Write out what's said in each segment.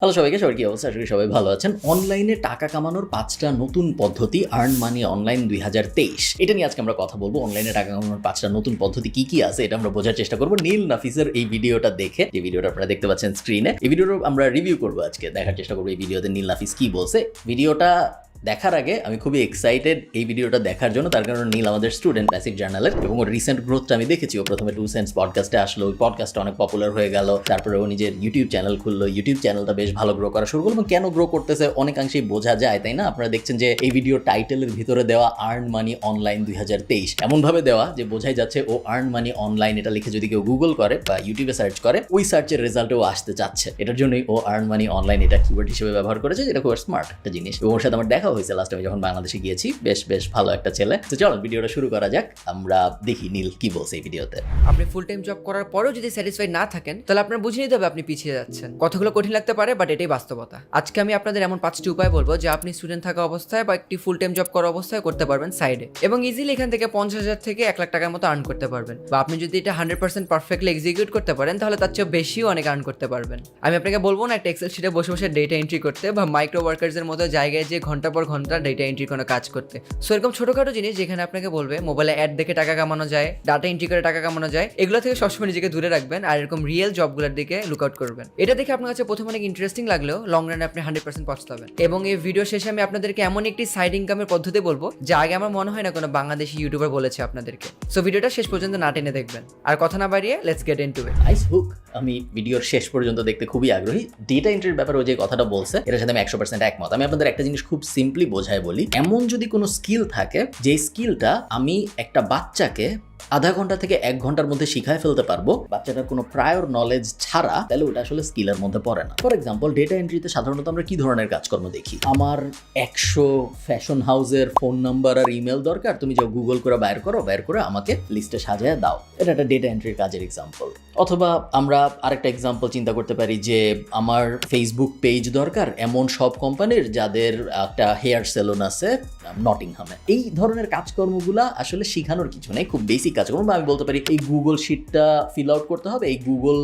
Hello সবাইকে, সবার কি অবস্থা? আশা করি সবাই ভালো আছেন। অনলাইনে টাকা কামানোর ৫টা নতুন পদ্ধতি, আর্ন মানি অনলাইন ২০২৩। এটা নিয়ে আজকে আমরা কথা বলবো। অনলাইনে টাকা কামানোর ৫টা নতুন পদ্ধতি কি কি আছে এটা আমরা বোঝার চেষ্টা করবো নীল নাফিসের এই ভিডিওটা দেখে। যে ভিডিওটা আপনারা দেখতে পাচ্ছেন স্ক্রিনে, এই ভিডিওটা আমরা রিভিউ করবো আজকে, দেখার চেষ্টা করবো এই ভিডিওতে নীল নাফিস কি বলছে। ভিডিওটা দেখার আগে আমি খুবই এক্সাইটেড এই ভিডিওটা দেখার জন্য, তার কারণ নীল আমাদের স্টুডেন্ট প্যাসিভ জার্নালের, এবং ওর রিসেন্ট গ্রোথটা আমি দেখেছি। ও প্রথমে 2 সেন্টস পডকাস্টে আসলো, ওই পডকাস্টটা অনেক পপুলার হয়ে গেল, তারপরে ও নিজের ইউটিউব চ্যানেল খুললো, ইউটিউব চ্যানেলটা বেশ ভালো গ্রো করা শুরু করলো। এবং কেন গ্রো করতেছে অনেকাংশেই বোঝা যায়, তাই না? আপনারা দেখছেন যে এই ভিডিও টাইটেলের ভিতরে দেওয়া আর্ন মানি অনলাইন ২০২৩ এমনভাবে দেওয়া যে বোঝাই যাচ্ছে ও আর্ন মানি অনলাইন এটা লিখে যদি কেউ গুগল করে বা ইউটিউবে সার্চ করে, ওই সার্চের রেজাল্টেও আসতে চাচ্ছে। এটার জন্যই ও আর্ন মানি অনলাইন এটা কিওয়ার্ড হিসেবে ব্যবহার করেছে, যেটা খুব স্মার্ট একটা জিনিস। এবং ওর সাথে আমার দেখা হয়েছে লাস্ট টাইমে যখন বাংলাদেশে গিয়েছি। বেশ ভালো একটা ছেলে। তো চলুন ভিডিওটা শুরু করা যাক, আমরা দেখি নীল কি বলছে এই ভিডিওতে। আপনি ফুল টাইম জব করার পরেও যদি স্যাটিসফাইড না থাকেন, তাহলে আপনার বুঝে নিতে হবে আপনি পিছিয়ে যাচ্ছেন। কথাগুলো কঠিন লাগতে পারে, বাট এটাই বাস্তবতা। আজকে আমি আপনাদের এমন 5টি উপায় বলবো যে আপনি স্টুডেন্ট থাকা অবস্থায় বা একটি ফুল টাইম জব করা অবস্থায় করতে পারবেন সাইডে, এবং ইজিলি এখান থেকে 50,000 থেকে 1 লাখ টাকার মতো আর্ন করতে পারবেন। বা আপনি যদি এটা 100% পারফেক্টলি এক্সিকিউট করতে পারেন, তাহলে তার চেয়ে বেশিও অনেক আর্ন করতে পারবেন। আমি আপনাকে বলবো না একটা এক্সেল শিটে বসে বসে ডেটা এন্ট্রি করতে বা মাইক্রো ওয়ার্কার্সের মতো জায়গায় যে ঘন্টা পর ঘন্টা ডেটা এন্ট্রি কোনো কাজ করতে। সো এরকম ছোটখাটো জিনিস যেখানে আপনাকে বলবে মোবাইলে অ্যাড দেখে টাকা কামানো যায়, ডাটা এন্ট্রি করে টাকা কামানো যায়, এগুলো থেকে সবসময় নিজেকে দূরে রাখবেন আর এরকম রিয়েল জবগুলোর দিকে লুক আউট করবেন। এটা দেখে আপনার কাছে প্রথমে অনেক ইন্টারেস্টিং লাগলেও লং রানে আপনি 100% পৌঁছাবেন। এবং এই ভিডিও শেষে আমি আপনাদেরকে এমন একটি সাইড ইনকামের পদ্ধতি বলবো যা আগে আমার মনে হয় না কোনো বাংলাদেশি ইউটিউবার বলেছে আপনাদেরকে। সো ভিডিওটা শেষ পর্যন্ত না টেনে দেখবেন। আর কথা না বাড়িয়ে let's get into it. Nice hook. আমি ভিডিওর শেষ পর্যন্ত দেখতে খুবই আগ্রহী। ডেটা এন্ট্রির ব্যাপারে ও যে কথাটা বলছে এটার সাথে আমি 100% একমত। আমি আপনাদের একটা জিনিস খুব সিম্পলি বোঝায় বলি, এমন যদি কোনো স্কিল থাকে যে স্কিলটা আমি একটা বাচ্চাকে আধা ঘন্টা থেকে 1 ঘন্টার মধ্যে শিখায় ফেলতে পারবো, বাচ্চাটার কোনো প্রায়র নলেজ ছাড়া, তাহলে ওটা আসলে স্কিলের মধ্যে পড়ে না। ফর এক্সাম্পল, ডেটা এন্ট্রিতে সাধারণত আমরা কি ধরনের কাজকর্ম দেখি? আমার 100 ফ্যাশন হাউসের ফোন নাম্বার আর ইমেল দরকার, তুমি যাও গুগল করে বের করে আমাকে লিস্টে সাজায় দাও। এটা একটা ডেটা এন্ট্রির কাজের এক্সাম্পল। অথবা আমরা আরেকটা এক্সাম্পল চিন্তা করতে পারি যে আমার ফেসবুক পেজ দরকার এমন সব কোম্পানির যাদের একটা হেয়ার সেলুন আছে নটিংহামে। এই ধরনের কাজকর্মগুলা আসলে শিখানোর কিছু নেই, খুব বেসিক কাজকর্ম। বা আমি বলতে পারি এই গুগল শিটটা ফিল আউট করতে হবে, এই গুগল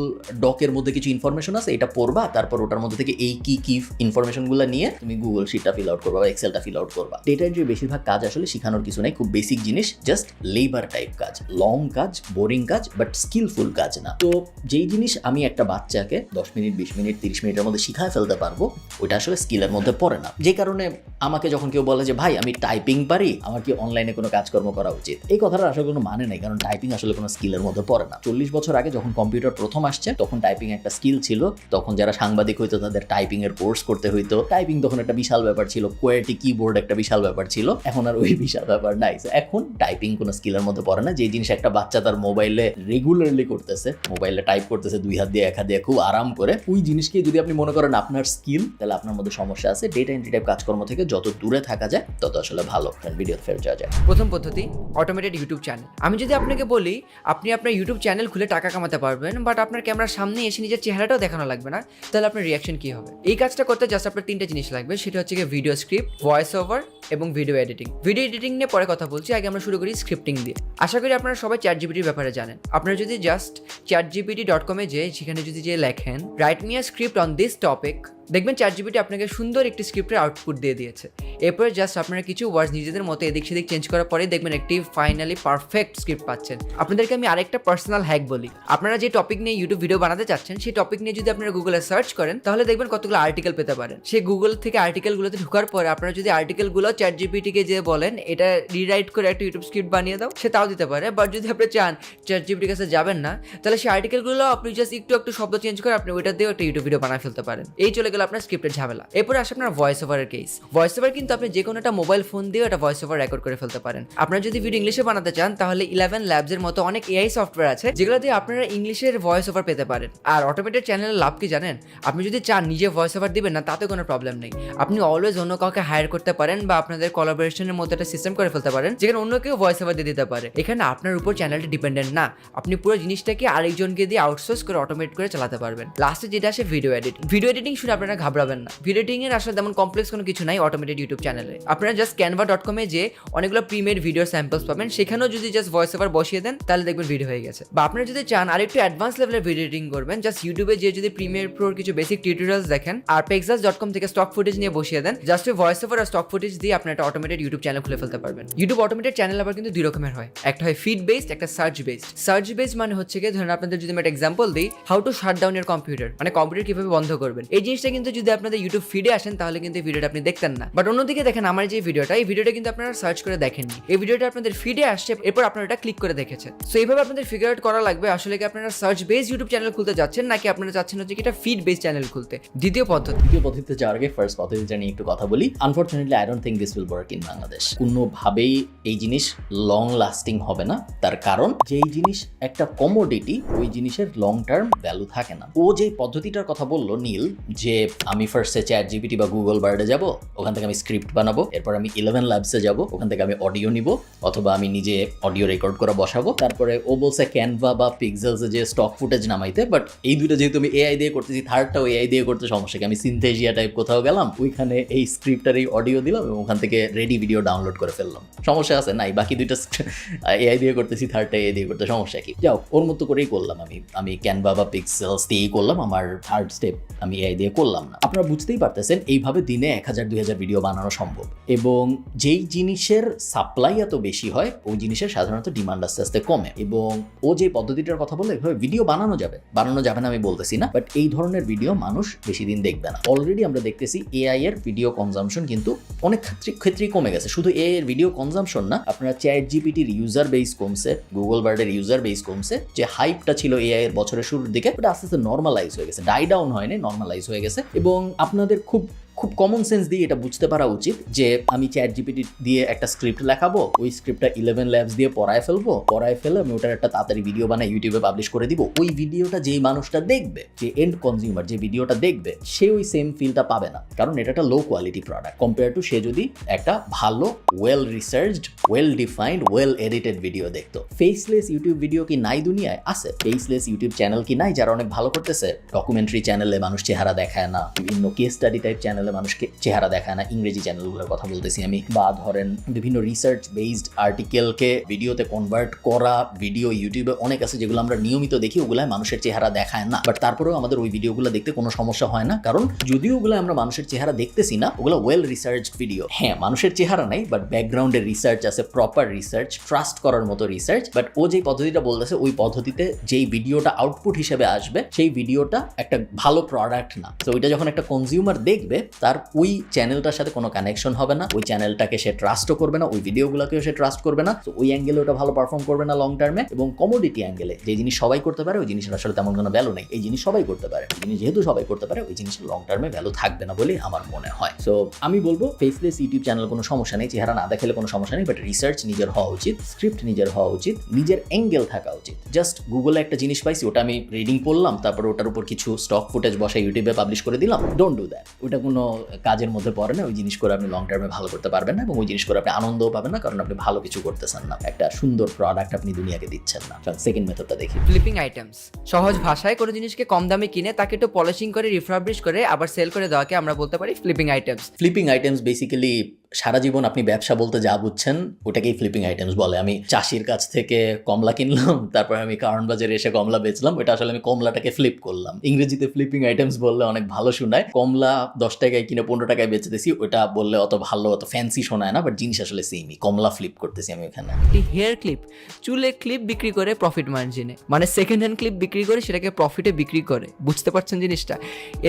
ডকের মধ্যে কিছু ইনফরমেশন আছে, এটা পড়বা, তারপর ওটার মধ্যে থেকে এই কি ইনফরমেশনগুলো নিয়ে তুমি গুগল শিটটা ফিল আউট করবা বা এক্সেলটা ফিল আউট করবা। ডেটা এন্ট্রির বেশিরভাগ কাজ আসলে শিখানোর কিছু নেই, খুব বেসিক জিনিস, জাস্ট লেবার টাইপ কাজ, লং কাজ, বোরিং কাজ, বাট স্কিলফুল কাজ না। তো যেই জিনিস আমি একটা বাচ্চাকে 10 মিনিট 20 মিনিট 30 মিনিটের মধ্যে শিখায় ফেলতে পারবো, ওইটা আসলে স্কিলের মধ্যে পড়ে না। যে কারণে আমাকে যখন কেউ বলে যে ভাই আমি টাইপিং পারি, আমার কি অনলাইনে কোনো কাজকর্ম করা উচিত, এই কথাটা আসলে কোনো মানে নেই, কারণ টাইপিং আসলে কোনো স্কিলের মধ্যে পড়ে না। 40 বছর আগে যখন কম্পিউটার প্রথম আসছে তখন টাইপিং একটা স্কিল ছিল। তখন যারা সাংবাদিক হইতো তাদের টাইপিং এর কোর্স করতে হইতো। টাইপিং তখন একটা বিশাল ব্যাপার ছিল, কোয়ার্টি কিবোর্ড একটা বিশাল ব্যাপার ছিল। এখন আর ওই বিশাল ব্যাপার নাই। এখন টাইপিং কোনো স্কিলের মধ্যে পড়ে না। যে জিনিস একটা বাচ্চা তার মোবাইলে রেগুলারলি করতেছে, মোবাইলে টাইপ করতেছে 2 হাত দিয়ে 1 হাত দিয়ে খুব আরাম করে, ওই জিনিসকে যদি আপনি মনে করেন আপনার স্কিল, তাহলে আপনার মধ্যে সমস্যা আছে। ডেটা এন্ট্রি টাইপ কাজকর্ম থেকে যত দূরে থাকা যায় তত আসলে ভালো। ভিডিও ফেরত যাওয়া যায়। প্রথম পদ্ধতি, অটোমেটেড ইউটিউব চ্যানেল। আমি যদি আপনাকে বলি আপনি আপনার ইউটিউব চ্যানেল খুলে টাকা কামাতে পারবেন, বাট আপনার ক্যামেরার সামনে এসে নিজের চেহারাটাও দেখানো লাগবে না, তাহলে আপনার রিয়াকশন কি হবে? এই কাজটা করতে জাস্ট আপনার 3টে জিনিস লাগবে, সেটা হচ্ছে ভিডিও স্ক্রিপ্ট, ভয়েস ওভার এবং ভিডিও এডিটিং। ভিডিও এডিটিং নিয়ে পরে কথা বলছি, আগে আমরা শুরু করি স্ক্রিপ্টিং দিয়ে। আশা করি আপনারা সবাই চ্যাটজিপিটির ব্যাপারে জানেন। আপনারা যদি জাস্ট chatgpt.com-এ সেখানে যদি লেখেন write me a script on this topic, দেখবেন চ্যাটজিপিটি আপনাকে সুন্দর একটি স্ক্রিপ্টের আউটপুট দিয়ে দিয়েছে। এরপরে জাস্ট আপনারা কিছু ওয়ার্ডস নিজেদের মতো এদিক সেদিক চেঞ্জ করার পরে দেখবেন একটি ফাইনালি পারফেক্ট স্ক্রিপ্ট পাচ্ছেন। আপনাদেরকে আমি আরেকটা পার্সোনাল হ্যাক বলি, আপনারা যে টপিক নিয়ে ইউটিউব ভিডিও বানাতে চাচ্ছেন সেই টপিক নিয়ে যদি আপনারা গুগলে সার্চ করেন, তাহলে দেখবেন কতগুলো আর্টিকেল পেতে পারেন। সেই গুগল থেকে আর্টিকেলগুলোতে ঢোকার পরে আপনারা যদি আর্টিকেলগুলো চ্যাটজিপিটিকে যে বলেন এটা রিরাইট করে একটা ইউটিউব স্ক্রিপ্ট বানিয়ে দাও, সে তাও দিতে পারে। বাট যদি আপনি চান চ্যাটজিপিটির কাছে যাবেন না, তাহলে সেই আর্টিকেলগুলো আপনি জাস্ট একটু শব্দ চেঞ্জ করে আপনি ওইটা দিয়েও একটা ইউটিউব ভিডিও বানিয়ে ফেলতে পারেন। এই চলে গেল আপনার স্ক্রিপ্টের ঝামেলা। এরপরে আসে আপনার ভয়েস ওভারের কেস। ভয়েস ওভার কিন্তু আপনি যে কোনো একটা মোবাইল ফোন দিয়ে একটা ভয়েস ওভার রেকর্ড করে ফেলতে পারেন। আপনারা যদি ভিডিও ইংলিশে বানাতে চান, তাহলে 11 ল্যাবস এর মতো অনেক এআই সফটওয়্যার আছে যেগুলো দিয়ে আপনারা ইংলিশের ভয়েস ওভার পেতে পারেন। আর অটোমেটেড চ্যানেলের লাভ কি জানেন? আপনি যদি চান নিজে ভয়েস ওভার দিবেন না, তাতে কোনো প্রবলেম নেই। আপনি অলওয়েজ অন্য কাউকে হায়ার করতে পারেন বা আপনাদের কোলাবোরেশনের মধ্যে একটা সিস্টেম করে ফেলতে পারেন যেখানে অন্য কেউ ভয়েস ওভার দিয়ে দিতে পারে। এখানে আপনার উপর চ্যানেলটা ডিপেন্ডেন্ট না, আপনি পুরো জিনিসটাকে আরেকজনকে দিয়ে আউটসোর্স করে অটোমেট করে চালাতে পারবেন। লাস্টে যেটা আসে ভিডিও এডিটিং। ভিডিও এডিটিং শুনে আপনারা আপনারা ঘাবড়াবেন না। ভিডিও এডিটিং এর আসলে তেমন কমপ্লেক্স কোনো কিছু নাই অটোমেটেড ইউটিউব চ্যানেলে। আপনারা জাস্ট canva.com এ যে অনেকগুলো প্রিমেড ভিডিও স্যাম্পলস পাবেন, সেখানেও যদি জাস্ট ভয়েস ওভার বসিয়ে দেন তাহলে দেখবেন ভিডিও হয়ে গেছে। বা আপনারা যদি চান আরেকটু অ্যাডভান্স লেভেলের ভিডিও এডিটিং করবেন, জাস্ট ইউটিউবে যে যদি প্রিমিয়ার প্রোর কিছু বেসিক টিউটোরিয়ালস দেখেন আর pexels.com থেকে স্টক ফুটেজ নিয়ে বসিয়ে দেন, জাস্ট ভয়েস ওভার আর স্টক ফুটেজ দিয়ে আপনি একটা অটোমেটেড ইউটিউব চ্যানেল খুলে ফেলতে পারবেন। ইউটিউব অটোমেটেড চ্যানেল আবার কিন্তু দুই রকমের হয়, একটা হয় ফিড বেসড, একটা সার্চ বেসড। সার্চ বেসড মানে হচ্ছে কি, ধরেন আপনাদের যদি আমি একটা এক্সাম্পল দিই, how to shut down year computer, মানে কম্পিউটার কিভাবে বন্ধ করবেন। এই জিনিসটা কিন্তু যদি আপনাদের ইউটিউব ফিডে আসেন তাহলে কিন্তু এই ভিডিওটা আপনি দেখতেন না। বাট অন্যদিকে দেখেন আমার যে ভিডিওটা, এই ভিডিওটা কিন্তু আপনারা সার্চ করে দেখেননি, এই ভিডিওটা আপনাদের ফিডে আসছে, এরপর আপনারা এটা ক্লিক করে দেখেছেন। সো এইভাবে আপনাদের ফিগার আউট করা লাগবে আসলে কি আপনারা সার্চ বেসড ইউটিউব চ্যানেল খুলতে যাচ্ছেন নাকি আপনারা চাচ্ছেন হচ্ছে কি এটা ফিড বেসড চ্যানেল খুলতে। দ্বিতীয় পদ্ধতিতে যাওয়ার আগে ফার্স্ট পদ্ধতিটা নিয়ে একটু কথা বলি। Unfortunately I don't think this will work in Bangladesh. কোনোভাবেই এই জিনিস লং লাস্টিং হবে না, তার কারণ যেই জিনিস একটা কমোডিটি, ওই জিনিসের লং টার্ম ভ্যালু থাকে না। ও যে পদ্ধতিটার কথা বললো নীল, যে আমি ফার্স্টে ChatGPT বা গুগল বার্ডে যাব, ওখান থেকে আমি স্ক্রিপ্ট বানাবো, এরপর আমি 11 ল্যাবসে যাব, ওখান থেকে আমি অডিও নিব অথবা আমি নিজে অডিও রেকর্ড করে বসাবো, তারপরে ও বলছে ক্যানভা বা পিক্সেলসে যে স্টক ফুটেজ নামাইতে। বাট এই দুটো যেহেতু আমি এআই দিয়ে করতেছি, থার্ডটাও এআই দিয়ে করতে সমস্যা কি, আমি সিনথেসিয়া টাইপ কোথাও গেলাম, ওইখানে এই স্ক্রিপ্টার এই অডিও দিলাম এবং ওখান থেকে রেডি ভিডিও ডাউনলোড করে ফেললাম। সমস্যা আছে নাই? বাকি দুইটা এআই দিয়ে করতেছি, থার্ডটা এআই দিয়ে করতে সমস্যা কি? যাও, ওর মতো করেই করলাম আমি ক্যানভা বা পিক্সেলস দিয়েই করলাম, আমার থার্ড স্টেপ আমি এআই দিয়ে করলাম না। আপনারা বুঝতেই পারতেছেন এইভাবে দিনে 1000-2000 ভিডিও বানানো সম্ভব, এবং যেই জিনিসের সাপ্লাই এত বেশি হয় ওই জিনিসের সাধারণত ডিমান্ড আস্তে আস্তে কমে। এবং ও যে পদ্ধতিটার কথা বলে, এভাবে ভিডিও বানানো যাবে না আমি বলতেছি না, বাট এই ধরনের ভিডিও মানুষ বেশি দিন দেখবে না। অলরেডি আমরা দেখতেছি এআই এর ভিডিও কনজাম্পশন কিন্তু অনেক ক্ষেত্রেই কমে গেছে। শুধু এআই এর ভিডিও কনজাম্পশন না, আপনারা ChatGPT-র ইউজার বেস কমছে, গুগল বার্ডের ইউজার বেস কমছে। যে হাইপটা ছিল এআই এর বছরের শুরুর দিকে, ওটা আস্তে আস্তে নর্মালাইজ হয়ে গেছে, ডাই ডাউন হয়নি, নর্মালাইজ হয়ে গেছে। এবং আপনাদের খুব কমন সেন্স দিয়ে এটা বুঝতে পারা উচিত যে আমি ChatGPT দিয়ে একটা স্ক্রিপ্ট লেখাবো, ওই স্ক্রিপ্টটা 11 ল্যাবস দিয়ে পড়ায় ফেলে আমি ওটার একটা তাড়াতাড়ি ভিডিও বানাই ইউটিউবে পাবলিশ করে দিব। ওই ভিডিওটা যেই মানুষটা দেখবে, যে এন্ড কনজিউমার যে ভিডিওটা দেখবে, সে ওই সেম ফিলটা পাবে না, কারণ এটা একটা low quality product compare to say যদি একটা ভালো well researched, well defined, well edited video দেখতো। ফেসলেস ইউটিউব ভিডিও কি নাই দুনিয়ায়? আছে। ফেসলেস ইউটিউব চ্যানেল কি নাই যারা অনেক ভালো করতেছে? ডকুমেন্টারি চ্যানেলে মানুষ চেহারা দেখায় না, বিভিন্ন কেস স্টাডি টাইপ চ্যানেলে মানুষকে চেহারা দেখায় না, ইংরেজি চ্যানেলগুলোর কথা বলতেছি আমি, বা ধরেন বিভিন্ন রিসার্চ বেসড আর্টিকেলকে ভিডিওতে কনভার্ট করা ভিডিও ইউটিউবে অনেক আছে যেগুলো আমরা নিয়মিত দেখি, ওগুলাই মানুষের চেহারা দেখায় না। বাট তারপরেও আমাদের ওই ভিডিওগুলো দেখতে কোনো সমস্যা হয় না, কারণ যদিও ওগুলো আমরা মানুষের চেহারা দেখতেছি না, ওগুলো ওয়েল রিসার্চ ভিডিও। হ্যাঁ, মানুষের চেহারা নাই, বাট ব্যাকগ্রাউন্ডের রিসার্চ আছে, প্রপার রিসার্চ, ট্রাস্ট করার মতো রিসার্চ। বাট ও যে পদ্ধতিটা বলতেছে, ওই পদ্ধতিতে যেই ভিডিওটা আউটপুট হিসেবে আসবে, সেই ভিডিওটা একটা ভালো প্রোডাক্ট না। তো ওইটা যখন একটা কনজিউমার দেখবে, তার ওই চ্যানেলটার সাথে কোনো কানেকশন হবে না, ওই চ্যানেলটাকে সে ট্রাস্টও করবে না, ওই ভিডিওগুলোকেও সে ট্রাস্ট করবে না। তো ওই অ্যাঙ্গেলে ওটা ভালো পারফর্ম করবে না লং টার্মে। এবং কমোডিটি অ্যাঙ্গেলে যে জিনিস সবাই করতে পারে, ওই জিনিসের আসলে তেমন কোনো ভ্যালু নেই। এই জিনিস সবাই করতে পারে, এই জিনিস যেহেতু সবাই করতে পারে, ওই জিনিসের লং টার্মে ভ্যালু থাকবে না বলেই আমার মনে হয়। সো আমি বলবো ফেসলেস ইউটিউব চ্যানেল কোনো সমস্যা নেই, চেহারা না দেখালে কোনো সমস্যা নেই, বাট রিসার্চ নিজের হওয়া উচিত, স্ক্রিপ্ট নিজের হওয়া উচিত, নিজের অ্যাঙ্গেল থাকা উচিত। জাস্ট গুগলে একটা জিনিস পাইছি, ওটা আমি রিডিং পড়লাম, তারপর ওটার উপর কিছু স্টক ফুটেজ বসাই ইউটিউবে পাবলিশ করে দিলাম, ডোন্ট ডু দ্যাট। ওটা কোনো কাজের মধ্যে পড়ে না। ওই জিনিস করে আপনি লং টার্মে ভালো করতে পারবেন না, এবং ওই জিনিস করে আপনি আনন্দও পাবেন না, কারণ আপনি ভালো কিছু করতেছেন না, একটা সুন্দর প্রোডাক্ট আপনি দুনিয়াকে দিচ্ছেন না। সেকেন্ড মেথডটা দেখি, ফ্লিপিং আইটেমস। সহজ ভাষায় কোনো জিনিসকে কম দামে কিনে তাকে একটু পলিশিং করে রিফার্বিশ করে আবার সেল করে দেওয়াকে আমরা বলতে পারি flipping items. Flipping items basically সারা জীবন আপনি ব্যবসা বলতে যা বুঝছেন ওটাকেই ফ্লিপিং আইটেমস বলে। আমি চাষির কাছ থেকে কমলা কিনলাম, তারপর আমি কারণ বাজারে এসে কমলা বেচলাম, এটা আসলে আমি কমলাটাকে ফ্লিপ করলাম। ইংরেজিতে ফ্লিপিং আইটেমস বললে অনেক ভালো শোনায়, কমলা 10 টাকায় কিনে 15 টাকায় বেচে দিছি, ওটা বললে অত ভালো, অত ফ্যান্সি শোনায় না, বাট জিনিস আসলে সেমই, কমলা ফ্লিপ করতেছি আমি ওখানে। হেয়ার ক্লিপ, চুলের ক্লিপ বিক্রি করে প্রফিট মার্জিনে, মানে সেকেন্ড হ্যান্ড ক্লিপ বিক্রি করে সেটাকে প্রফিটে বিক্রি করে, বুঝতে পারছেন জিনিসটা?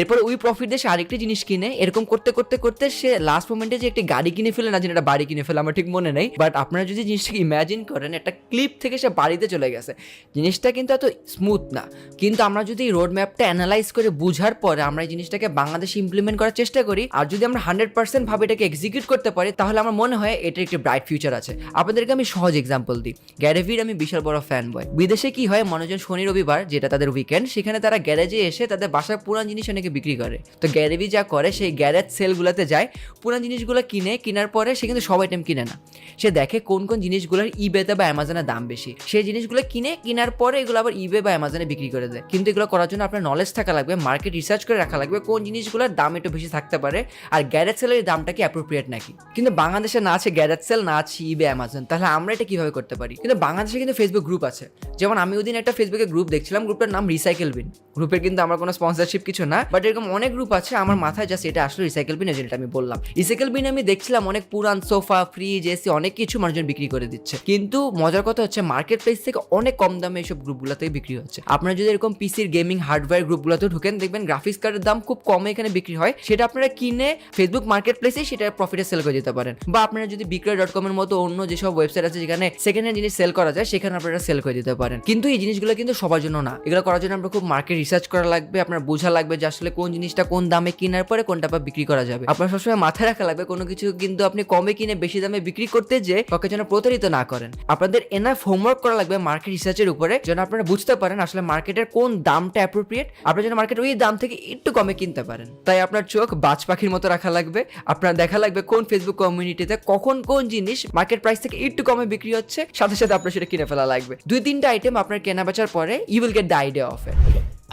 এরপর ওই প্রফিট দিয়ে সে আরেকটি জিনিস কিনে, এরকম করতে করতে করতে সে লাস্ট মোমেন্টে যে একটি গাড়ি কিনে ফেলে, না যেন একটা বাড়ি কিনে ফেলে, আমার ঠিক মনে নেই, বাট আপনারা যদি জিনিসটাকে ইম্যাজিন করেন, একটা ক্লিপ থেকে সে বাড়িতে চলে গেছে, জিনিসটা কিন্তু এত স্মুথ না। কিন্তু আমরা যদি রোড ম্যাপটা অ্যানালাইজ করে বুঝার পরে আমরা এই জিনিসটাকে বাংলাদেশে ইমপ্লিমেন্ট করার চেষ্টা করি, আর যদি আমরা 100% ভাবে এটাকে এক্সিকিউট করতে পারি, তাহলে আমার মনে হয় এটার একটি ব্রাইট ফিউচার আছে। আপনাদেরকে আমি সহজ এক্সাম্পল দিই, গ্যারেভির আমি বিশাল বড় ফ্যান বয়। বিদেশে কি হয়, মানুষজন শনি রবিবার যেটা তাদের উইকেন্ড, সেখানে তারা গ্যারেজে এসে তাদের বাসার পুরান জিনিস অনেকে বিক্রি করে। তো গ্যারেভি যা করে, সেই গ্যারেজ সেলগুলোতে যায়, পুরান জিনিসগুলো কিনে কেনার পরে সে কিন্তু সব আইটেম কিনে না, সে দেখে কোন কোন জিনিসগুলোর ইবেতে বা অ্যামাজনে দাম বেশি, সেই জিনিসগুলো কেনার পরে এগুলো আবার ইবে বা অ্যামাজনে বিক্রি করে দেয়। কিন্তু এগুলো করার জন্য আপনার নলেজ থাকা লাগবে, মার্কেট রিসার্চ করে রাখা লাগবে কোন জিনিসগুলোর দাম একটু বেশি থাকতে পারে আর গ্যারেজ সেলের দামটা কি অ্যাপ্রোপ্রিয়েট নাকি। কিন্তু বাংলাদেশে না আছে গ্যারেজ সেল, না আছে ইবে অ্যামাজন, তাহলে আমরা এটা কিভাবে করতে পারি? কিন্তু বাংলাদেশে কিন্তু ফেসবুক গ্রুপ আছে। যেমন আমি ওদিন একটা ফেসবুকে গ্রুপ দেখছিলাম, গ্রুপটার নাম রিসাইকেল বিন। গ্রুপের কিন্তু আমার কোনো স্পন্সরশিপ কিছু না, বাট এরকম অনেক গ্রুপ আছে, আমার মাথায় জাস্ট এটা আসলে রিসাইকেল বিন, যেটা আমি বললাম। রিসাইকেল বিন আমি দেখছিলাম অনেক পুরান সোফা, ফ্রিজ, এসি অনেক কিছু মানুষজন বিক্রি করে দিচ্ছে। কিন্তু মজার কথা হচ্ছে মার্কেট প্লেস থেকে অনেক কম দামে এইসব গ্রুপগুলো থেকে বিক্রি হচ্ছে। আপনারা যদি এরকম পিসির গেমিং হার্ডওয়্যার গ্রুপগুলোতে ঢুকেন, দেখবেন গ্রাফিক্স কার্ডের দাম খুব কমে এখানে বিক্রি হয়, সেটা আপনারা কিনে ফেসবুক মার্কেট প্লেসে সেটা প্রফিটে সেল করে দিতে পারেন। বা আপনারা যদি বিক্রয়.com এর মতো অন্য যেসব ওয়েবসাইট আছে যেখানে সেকেন্ড হ্যান্ড জিনিস সেল করা যায়, সেখানে আপনারা সেল করে দিতে পারেন। কিন্তু এই জিনিসগুলো কিন্তু সবার জন্য না, এগুলো করার জন্য আমরা খুব মার্কেট রিসার্চ করা লাগবে, আপনার বোঝা লাগবে যে আসলে কোন জিনিসটা কোন দামে কেনার পরে কোনটা বা বিক্রি করা যাবে। আপনার সবসময় মাথায় রাখা লাগবে কোনো কিছু কিন্তু আপনি কমে কিনে বেশি দামে বিক্রি করতে যে কাউকে যেন প্রতারিত না করেন। আপনাদের এনাফ হোমওয়ার্ক করা লাগবে মার্কেট রিসার্চের উপরে, যেন আপনারা বুঝতে পারেন আসলে মার্কেটের কোন দামটা অ্যাপ্রোপ্রিয়েট, আপনারা যেন মার্কেট ওই দাম থেকে একটু কমে কিনতে পারেন। তাই আপনার চোখ বাজ পাখির মতো রাখা লাগবে, আপনার দেখা লাগবে কোন ফেসবুক কমিউনিটিতে কখন কোন জিনিস মার্কেট প্রাইস থেকে একটু কমে বিক্রি হচ্ছে, সাথে সাথে আপনার সেটা কিনে ফেলা লাগবে। 2-3টা আইটেম আপনার কেনা বেচার পরে you will get the idea of it.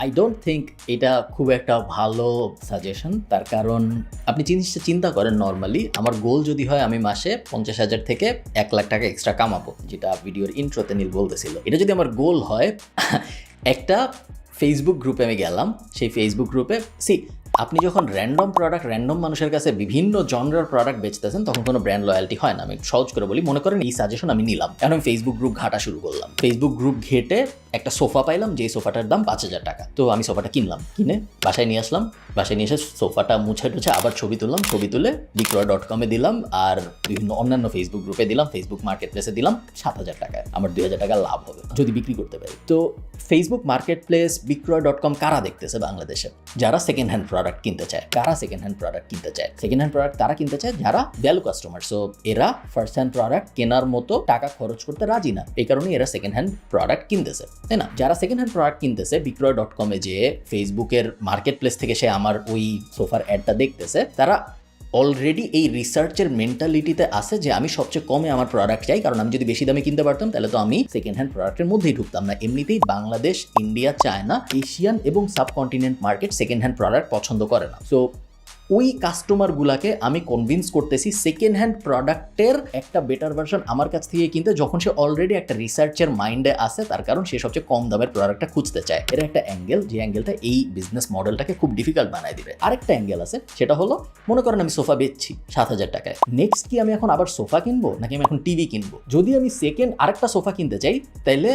I don't think এটা খুব একটা ভালো সাজেশন, তার কারণ আপনি জিনিসটা চিন্তা করেন নর্মালি আমার গোল যদি হয় আমি মাসে 50,000 থেকে 1 লাখ টাকা এক্সট্রা কামাবো, যেটা ভিডিওর ইন্ট্রোতে নীল বলতেছিল, এটা যদি আমার গোল হয় একটা ফেসবুক গ্রুপে আমি গেলাম, সেই ফেসবুক গ্রুপে আপনি যখন র্যান্ডম প্রোডাক্ট র্যান্ডম মানুষের কাছে বিভিন্ন জনরার প্রোডাক্ট বেচতেছেন তখন কোনো ব্র্যান্ড লয়্যালটি হয় না। আমি সহজ করে বলি, মনে করেন এই সাজেশন আমি নিলাম, এখন আমি ফেসবুক গ্রুপ ঘাটা শুরু করলাম, ফেসবুক গ্রুপ ঘেটে একটা সোফা পাইলাম, যে সোফাটার দাম 5,000 টাকা। তো আমি সোফাটা কিনলাম, কিনে বাসায় নিয়ে আসলাম, বাসায় নিয়ে এসে সোফাটা মুছে টুছে আবার ছবি তুললাম, ছবি তুলে বিক্রয়.com এ দিলাম আর বিভিন্ন অন্যান্য ফেসবুক গ্রুপে দিলাম, ফেসবুক মার্কেট প্লেসে দিলাম, 7,000 টাকায় আমার 2,000 টাকা লাভ হবে যদি বিক্রি করতে পারি। তো ফেসবুক মার্কেট প্লেস বিক্রয়.com কারা দেখতেছে বাংলাদেশে? যারা সেকেন্ড হ্যান্ড প্রোডাক্ট কিনতে চায়। কারা সেকেন্ড হ্যান্ড প্রোডাক্ট কিনতে চায়? সেকেন্ড হ্যান্ড প্রোডাক্ট তারা কিনতে চায় যারা ভ্যালু কাস্টমার। সো এরা ফার্স্ট হ্যান্ড প্রোডাক্ট কেনার মতো টাকা খরচ করতে রাজি না, এই কারণে এরা সেকেন্ড হ্যান্ড প্রোডাক্ট কিনতেছে, তাই না? যারা সেকেন্ড হ্যান্ড প্রোডাক্ট কিনতেছে বিক্রয়.com এ যে ফেসবুকের মার্কেট প্লেস থেকে সে আমার ওই সোফার অ্যাডটা দেখতেছে, তারা অলরেডি এই রিসার্চের মেন্টালিটিতে আছে যে আমি সবচেয়ে কমে আমার প্রোডাক্ট চাই, কারণ আমি যদি বেশি দামে কিনতে পারতাম তাহলে তো আমি সেকেন্ড হ্যান্ড প্রোডাক্টের মধ্যেই ঢুকতাম না। এমনিতেই বাংলাদেশ, ইন্ডিয়া, চায়না, এশিয়ান এবং subcontinent market second hand product পছন্দ করে না। সো ওই কাস্টমারগুলাকে আমি কনভিন্স করতেছি সেকেন্ড হ্যান্ড প্রোডাক্টের একটা বেটার ভার্সন আমার কাছ থেকে কিনতে, যখন সে অলরেডি একটা রিসার্চের মাইন্ডে আসে, তার কারণ সে সবচেয়ে কম দামের প্রোডাক্টটা খুঁজতে চায়। এটা একটা অ্যাঙ্গেল, যে অ্যাঙ্গেলটা এই বিজনেস মডেলটাকে খুব ডিফিকাল্ট বানায় দিবে। আরেকটা অ্যাঙ্গেল আছে, সেটা হলো মনে করেন আমি সোফা বেচছি 7,000 টাকায়, নেক্সট কি আমি এখন আবার সোফা কিনবো নাকি আমি এখন টিভি কিনবো? যদি আমি সেকেন্ড আরেকটা সোফা কিনতে চাই তাহলে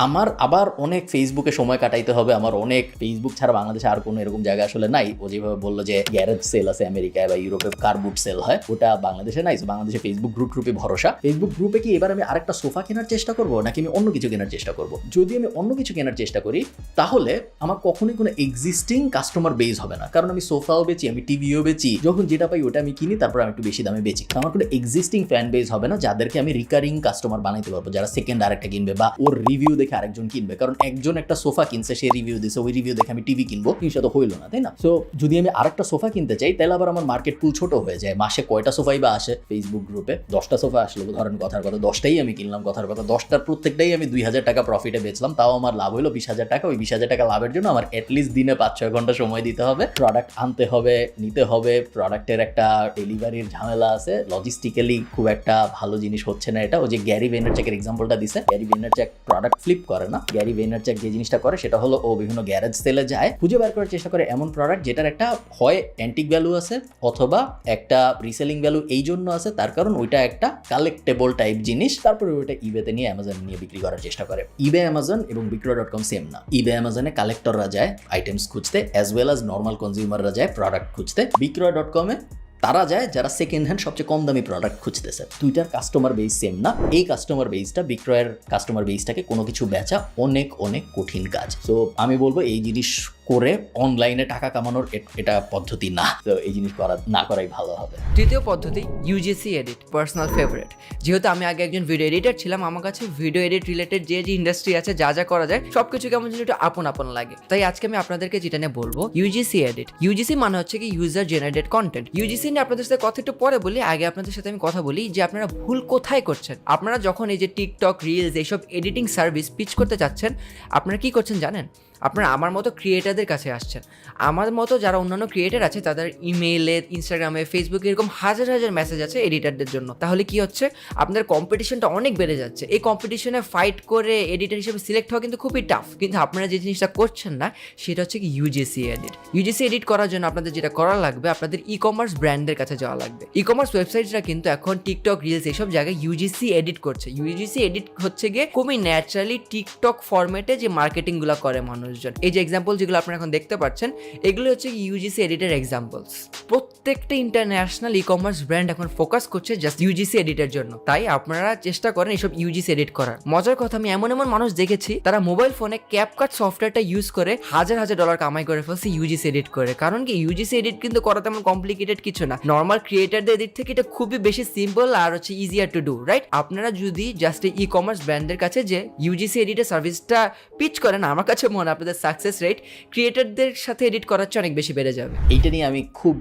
আমার আবার অনেক ফেসবুকে সময় কাটাইতে হবে, আমার অনেক ফেসবুক ছাড়া বাংলাদেশে আর কোনো এরকম জায়গা আসলে নাই। ও যেভাবে বললো যে গ্যারেজ সেল আছে আমেরিকায় বা ইউরোপে, কার বুট সেল হয়, ওটা বাংলাদেশে নাই। বাংলাদেশে ফেসবুক গ্রুপে ভরসা। ফেসবুক গ্রুপে কি এবার আমি আরেকটা সোফা কেনার চেষ্টা করবো নাকি আমি অন্য কিছু কেনার চেষ্টা করবো? যদি আমি অন্য কিছু কেনার চেষ্টা করি তাহলে আমার কখনোই কোনো এক্সিস্টিং কাস্টমার বেস হবে না, কারণ আমি সোফাও বেচি, আমি টিভিও বেচি, যখন যেটা পাই ওটা আমি কিনি, তারপর আমি একটু বেশি দামে বেচি। আমার কোনো এক্সিস্টিং ফ্যান বেস হবে না যাদেরকে আমি রিকারিং কাস্টমার বানাইতে পারবো, যারা সেকেন্ড আরেকটা কিনবে বা ওর রিভিউ দেখে আরেকজন কিনবে। কারণ একজন একটা সোফা কিনছে, সে রিভিউ দিছে, ওই রিভিউ দেখে আমি টিভি কিনবো, জিনিসটা তো হইলো না, তাই না? সো যদি আমি আরেকটা সোফা কিনতে চাই তাহলে আবার আমার মার্কেট পুল ছোট হয়ে যায়। মাসে কয়টা সোফাই বা আসে ফেসবুক গ্রুপে? 10টা সোফা আসলো, ধরেন কথার কথা 10টাই আমি কিনলাম, কথার কথা 10টার প্রত্যেকটাই আমি 2,000 টাকা প্রফিটে বেচলাম, তাও আমার লাভ হলো 20,000 টাকা। ওই 20,000 টাকা লাভের জন্য আমার অ্যাটলিস্ট দিনে 5-6 ঘন্টা সময় দিতে হবে, প্রোডাক্ট আনতে হবে, নিতে হবে, প্রোডাক্টের একটা ডেলিভারির ঝামেলা আছে, লজিস্টিক্যালি খুব একটা ভালো জিনিস হচ্ছে না এটা। ও যে গ্যারি ভেইনারচাকের এক্সাম্পলটা দিছে, গ্যারি ভেইনারচাক প্রোডাক্ট ফ্লিপ করে না, গ্যারি ভেইনারচাক যে জিনিসটা করে সেটা হলো ও বিভিন্ন গ্যারেজ সেলে যায়, খুঁজে বের করার চেষ্টা করে এমন প্রোডাক্ট যেটার একটা হয় অ্যান্টিক ভ্যালু আছে অথবা একটা রিসেলিং ভ্যালু এই জন্য আছে, তার কারণ ওইটা একটা কালেক্টেবল টাইপ জিনিস, তারপরে ওইটা ইবেতে নিয়ে অ্যামাজন নিয়ে বিক্রি করার চেষ্টা করে। ইবে অ্যামাজন এবং বিক্রয়.com সেম না। ইবে অ্যামাজনে কালেক্টররা যায় আইটেমস খুঁজতে, অ্যাজ ওয়েল অ্যাজ নর্মাল কনজিউমাররা যায় প্রোডাক্ট খুঁজতে। বিক্রয়.com এ তারা যায় যারা সেকেন্ড হ্যান্ড সবচেয়ে কম দামি প্রোডাক্ট খুঁজতেছে। দুইটার কাস্টমার বেস সেম না। এই কাস্টমার বেসটা, বিক্রয়ের কাস্টমার বেসটাকে কোনো কিছু বেচা অনেক অনেক কঠিন কাজ। সো আমি বলবো এই জিনিস করে অনলাইনে টাকা কামানোর এটা পদ্ধতি না। তো এই জিনিস না করাই ভালো হবে। তৃতীয় পদ্ধতি ইউজিসি এডিট, পার্সোনাল ফেভারিট। যেহেতু আমি আগে একজন ভিডিও এডিটর ছিলাম, আমার কাছে ভিডিও এডিট রিলেটেড যে ইন্ডাস্ট্রি আছে, যা যা করা যায় সবকিছু কেমন যেন একটু আপন আপন লাগে। তাই আজকে আমি আপনাদেরকে যেটা নিয়ে বলবো, ইউজিসি এডিট। ইউজিসি মানে হচ্ছে কি ইউজার জেনারেটেড কন্টেন্ট। ইউজিসি নিয়ে আপনাদের সাথে কথা একটু পরে বলি, আগে আপনাদের সাথে আমি কথা বলি যে আপনারা ভুল কোথায় করছেন। আপনারা যখন এই যে টিকটক, রিলস এইসব এডিটিং সার্ভিস পিচ করতে চাচ্ছেন, আপনারা কি করছেন জানেন? আপনারা আমার মতো ক্রিয়েটারদের কাছে আসছেন। আমার মতো যারা অন্যান্য ক্রিয়েটার আছে তাদের ইমেইলে, ইনস্টাগ্রামে, ফেসবুকে এরকম হাজার হাজার মেসেজ আছে এডিটারদের জন্য। তাহলে কি হচ্ছে, আপনাদের কম্পিটিশনটা অনেক বেড়ে যাচ্ছে। এই কম্পিটিশনে ফাইট করে এডিটার হিসেবে সিলেক্ট হওয়া কিন্তু খুবই টাফ। কিন্তু আপনারা যে জিনিসটা করছেন না সেটা হচ্ছে কি ইউজিসি এডিট। ইউজিসি এডিট করার জন্য আপনাদের যেটা করা লাগবে, আপনাদের ই কমার্স ব্র্যান্ডের কাছে যাওয়া লাগবে। ই কমার্স ওয়েবসাইটসরা কিন্তু এখন টিকটক, রিলস এইসব জায়গায় ইউজিসি এডিট করছে। ইউজিসি এডিট হচ্ছে গিয়ে খুবই ন্যাচারালি টিকটক ফরম্যাটে যে মার্কেটিংগুলো করে মানুষজন। এই যে এক্সাম্পল যেগুলো আপনারা এখন দেখতে পাচ্ছেন, এগুলো হচ্ছে ইউজিসি এডিটের এক্সাম্পলস। প্রত্যেকটা ইন্টারন্যাশনাল ই কমার্স ব্র্যান্ড এখন ফোকাস করছে জাস্ট ইউজিসি এডিটের জন্য। তাই আপনারা চেষ্টা করেন এইসব ইউজিসি এডিট করার। মজার কথা, আমি এমন এমন মানুষ দেখেছি তারা মোবাইল ফোনে ক্যাপকাট সফটওয়্যারটা ইউজ করে হাজার হাজার ডলার কামাই করে ফেলছে ইউজিসি এডিট করে। কারণ কি, ইউজিসি এডিট কিন্তু করা তেমন কমপ্লিকেটেড কিছু না। নর্মাল ক্রিয়েটারদের দিক থেকে এটা খুবই বেশি সিম্পল আর হচ্ছে ইজিয়ার টু ডু, রাইট? আপনারা যদি জাস্ট ই কমার্স ব্র্যান্ডের কাছে যে ইউজিসি এডিটের সার্ভিসটা পিচ করেন, আমার কাছে মনে হয় আপনাদের সাকসেস রেট ক্রিয়েটারদের সাথে এডিট করার চেয়ে অনেক বেশি বেড়ে যাবে। এইটা নিয়ে আমি খুব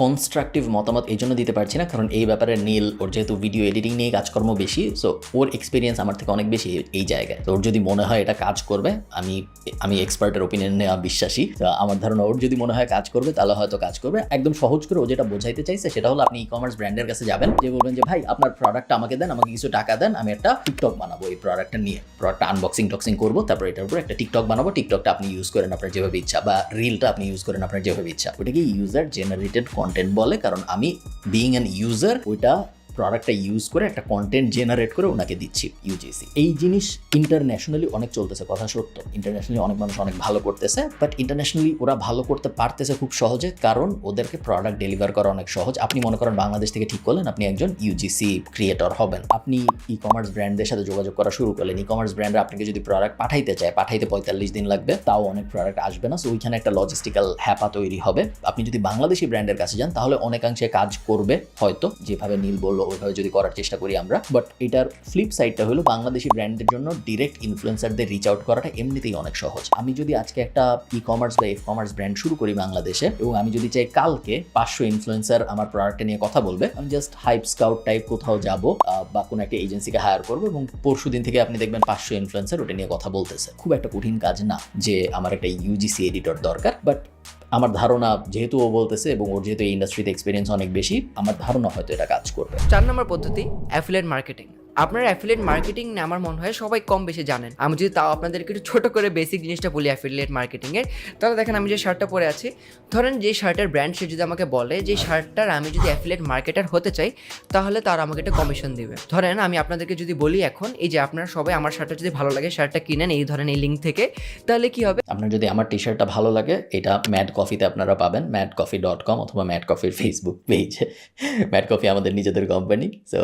কনস্ট্রাকটিভ মতামত এই জন্য দিতে পারছি না, কারণ এই ব্যাপারে নীল ওর যেহেতু ভিডিও এডিটিং নিয়ে কাজকর্ম বেশি, সো ওর এক্সপিরিয়েন্স আমার থেকে অনেক বেশি এই জায়গায়। তো ওর যদি মনে হয় এটা কাজ করবে, আমি এক্সপার্টের ওপিনিয়ন নেওয়া বিশ্বাসী। তো আমার ধারণা ওর যদি মনে হয় কাজ করবে তাহলে হয়তো কাজ করবে। একদম সহজ করে ও যেটা বোঝাইতে চাইছে সেটা হলো, আপনি ই কমার্স ব্র্যান্ডের কাছে যাবেন, যে বলবেন যে ভাই আপনার প্রোডাক্টটা আমাকে দেন, আমাকে কিছু টাকা দেন, আমি একটা টিকটক বানাবো এই প্রোডাক্টটা নিয়ে, প্রোডাক্টটা আনবক্সিং করবো, তারপর এটার উপর একটা টিকটক বানাবো, টিকটকটা আপনি ইউজ করেন আপনার যেভাবে ইচ্ছা, বা রিলটা আপনি ইউজ করেন আপনার যেভাবে ইচ্ছা। ওটাকে ইউজার জেনারেটেড কন্টেন্ট বলে, কারণ আমি বিইং অ্যান ইউজার ওইটা প্রোডাক্টটা ইউজ করে একটা কন্টেন্ট জেনারেট করে ওনাকে দিচ্ছি ইউজিসি। এই জিনিস ইন্টারন্যাশনালি অনেক চলতেছে, কথা সত্য। ইন্টারন্যাশনালি অনেক মানুষ অনেক ভালো করতেছে, বাট ইন্টারন্যাশনালি ওরা ভালো করতে পারতেছে খুব সহজে, কারণ ওদেরকে প্রোডাক্ট ডেলিভার করা অনেক সহজ। আপনি মনে করেন বাংলাদেশ থেকে ঠিক করলেন আপনি একজন ইউজিসি ক্রিয়েটর হবেন, আপনি ই কমার্স ব্র্যান্ডের সাথে যোগাযোগ করা শুরু করলেন। ই কমার্স ব্র্যান্ডরা আপনাকে যদি প্রোডাক্ট পাঠাইতে চায়, পাঠাইতে 45 দিন লাগবে, তাও অনেক প্রোডাক্ট আসবে না। সো ওইখানে একটা লজিস্টিক্যাল হ্যাপা তৈরি হবে। আপনি যদি বাংলাদেশি ব্র্যান্ডের কাছে যান তাহলে অনেকাংশে কাজ করবে, হয়তো যেভাবে নীল বললো ওইভাবে যদি করার চেষ্টা করি আমরা। বাট এটার ফ্লিপ সাইডটা হলো, বাংলাদেশি ব্র্যান্ডের জন্য ডিরেক্ট ইনফ্লুয়েন্সারদের রিচ আউট করাটা এমনিতেই অনেক সহজ। আমি যদি আজকে একটা ই কমার্স বা এফ কমার্স ব্র্যান্ড শুরু করি বাংলাদেশে, এবং আমি যদি চাই কালকে 500 ইনফ্লুয়েন্সার আমার প্রোডাক্টটা নিয়ে কথা বলবে, আমি জাস্ট হাইপ স্কাউট টাইপ কোথাও যাব বা কোনো একটা এজেন্সিকে হায়ার করবো, এবং পরশু দিন থেকে আপনি দেখবেন 500 ইনফ্লুয়েন্সার ওটা নিয়ে কথা বলতেছে। খুব একটা কঠিন কাজ না যে আমার একটা ইউজিসি এডিটর দরকার। বাট আমার ধারণা, যেহেতু ও বলতেছে এবং ওর যেহেতু এই ইন্ডাস্ট্রিতে এক্সপিরিয়েন্স অনেক বেশি, আমার ধারণা হয়তো এটা কাজ করবে। 4 নম্বর পদ্ধতি অ্যাফিলিয়েট মার্কেটিং। আপনার অ্যাফিলিয়েট মার্কেটিং আমার মনে হয় সবাই কম বেশি জানেন। আমি যদি তাও আপনাদেরকে একটু ছোটো করে বেসিক জিনিসটা বলি অ্যাফিলিয়েট মার্কেটিংয়ের, তাহলে দেখেন আমি যে শার্টটা পরে আছি, ধরেন যে শার্টের ব্র্যান্ড সে যদি আমাকে বলে যে শার্টটার আমি যদি অ্যাফিলিয়েট মার্কেটার হতে চাই, তাহলে তারা আমাকে একটা কমিশন দেবে। ধরেন আমি আপনাদেরকে যদি বলি এখন, এই যে আপনারা সবাই আমার শার্টটা যদি ভালো লাগে শার্টটা কিনেন এই ধরেন এই লিঙ্ক থেকে, তাহলে কি হবে, আপনার যদি আমার টি শার্টটা ভালো লাগে, এটা ম্যাড কফিতে আপনারা পাবেন, madcoffee.com অথবা ম্যাড কফির ফেসবুক পেজে। ম্যাড কফি আমাদের নিজেদের কোম্পানি। সো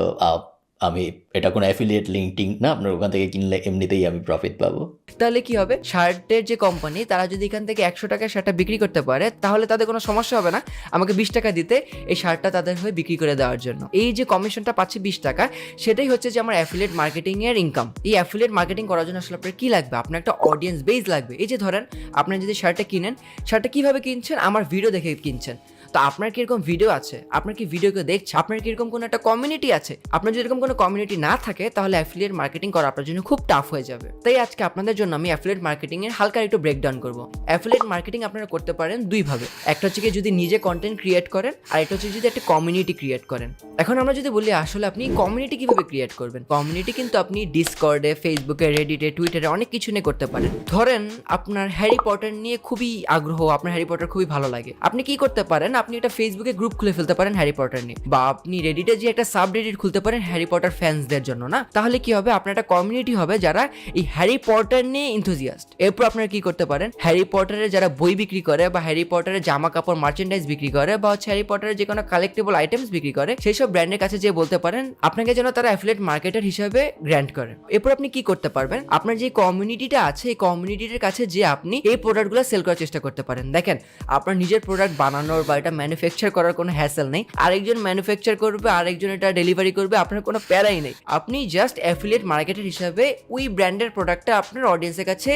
আমি এটা কোনো অ্যাফিলিয়েট লিঙ্কিং না, আপনার ওখান থেকে কিনলে এমনিতেই আমি প্রফিট পাবো। তাহলে কি হবে, শার্টের যে কোম্পানি তারা যদি এখান থেকে 100 টাকায় শার্টটা বিক্রি করতে পারে, তাহলে তাদের কোনো সমস্যা হবে না আমাকে 20 টাকা দিতে এই শার্টটা তাদের হয়ে বিক্রি করে দেওয়ার জন্য। এই যে কমিশনটা পাচ্ছি 20 টাকা, সেটাই হচ্ছে যে আমার অ্যাফিলিয়েট মার্কেটিং এর ইনকাম। এই অ্যাফিলিয়েট মার্কেটিং করার জন্য আসলে আপনার কি লাগবে, আপনার একটা অডিয়েন্স বেস লাগবে। এই যে ধরেন আপনি যদি শার্টটা কিনেন, শার্টটা কিভাবে কিনছেন, আমার ভিডিও দেখে কিনছেন, তো আপনার কিরকম ভিডিও আছে, আপনার কি ভিডিওকে দেখছে, আপনার কিরকম কোনো একটা কমিউনিটি আছে। আপনার যদি এরকম কোনো কমিউনিটি না থাকে, তাহলে অ্যাফিলিয়েট মার্কেটিং করা আপনার জন্য খুব টাফ হয়ে যাবে। তাই আজকে আপনাদের জন্য আমি অ্যাফিলিয়েট মার্কেটিং এর হালকা একটু ব্রেকডাউন করব। অ্যাফিলিয়েট মার্কেটিং আপনারা করতে পারেন দুইভাবে, একটা হচ্ছে যদি নিজে কন্টেন্ট ক্রিয়েট করেন, আর একটা হচ্ছে যদি একটা কমিউনিটি ক্রিয়েট করেন। এখন আমরা যদি বলি আসলে আপনি কমিউনিটি কিভাবে ক্রিয়েট করবেন, কমিউনিটি কিন্তু আপনি ডিসকর্ডে, ফেসবুকে, রেডিটে, টুইটারে অনেক কিছু নিয়ে করতে পারেন। ধরেন আপনার হ্যারি পটার নিয়ে খুবই আগ্রহ, আপনার হ্যারি পটার খুবই ভালো লাগে, আপনি কি করতে পারেন, আপনি একটা ফেসবুকে গ্রুপ খুলে ফেলতে পারেন হ্যারি পটার নিয়ে, বা আপনি রেডিটে যে একটা সাব রেডিট খুলতে পারেন হ্যারি পটার ফ্যান্সদের জন্য না। তাহলে কি হবে, আপনার একটা কমিউনিটি হবে যারা এই হ্যারি পটার নিয়ে ইনথুজিয়াস্ট। এরপর আপনারা কি করতে পারেন, হ্যারি পটারের যারা বই বিক্রি করে বা হ্যারি পটারের জামা কাপড় মার্চেন্ডাইজ বিক্রি করে বা হচ্ছে হ্যারি পটারের যে কোনো কালেক্টেবল আইটেমস বিক্রি করে, সেই সব ব্র্যান্ডের কাছে যে বলতে পারেন আপনাকে যেন তারা অ্যাফিলিয়েট মার্কেটার হিসেবে গ্র্যান্ট করে। এরপর আপনি কি করতে পারবেন, আপনার যে কমিউনিটিটা আছে এই কমিউনিটির কাছে যে আপনি এই প্রোডাক্টগুলো সেল করার চেষ্টা করতে পারেন। দেখেন, আপনার নিজের প্রোডাক্ট বানানোর বা এটা ম্যানুফ্যাকচার করার কোনো হ্যাসেল নেই, আরেকজন ম্যানুফ্যাকচার করবে, আরেকজন এটা ডেলিভারি করবে, আপনার কোনো প্যারাই নেই। আপনি জাস্ট অ্যাফিলিয়েট মার্কেটার হিসেবে ওই ব্র্যান্ডের প্রোডাক্টটা আপনার অডিয়েন্সের কাছে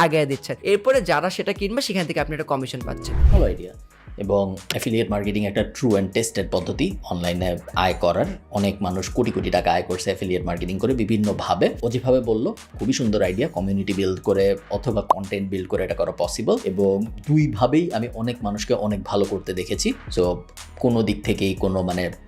আগে দিচ্ছেন। এরপরে যারা সেটা কিনবে সেখান থেকে আপনি একটা কমিশন পাচ্ছেন। ভালো আইডিয়া। এবং অ্যাফিলিয়েট মার্কেটিং একটা ট্রু অ্যান্ড টেস্টেড পদ্ধতি অনলাইনে আয় করার। অনেক মানুষ কোটি কোটি টাকা আয় করছে অ্যাফিলিয়েট মার্কেটিং করে বিভিন্নভাবে। ও যেভাবে বললো খুবই সুন্দর আইডিয়া, কমিউনিটি বিল্ড করে অথবা কন্টেন্ট বিল্ড করে এটা করা পসিবল, এবং দুইভাবেই আমি অনেক মানুষকে অনেক ভালো করতে দেখেছি। সো কোনো দিক থেকেই কোনো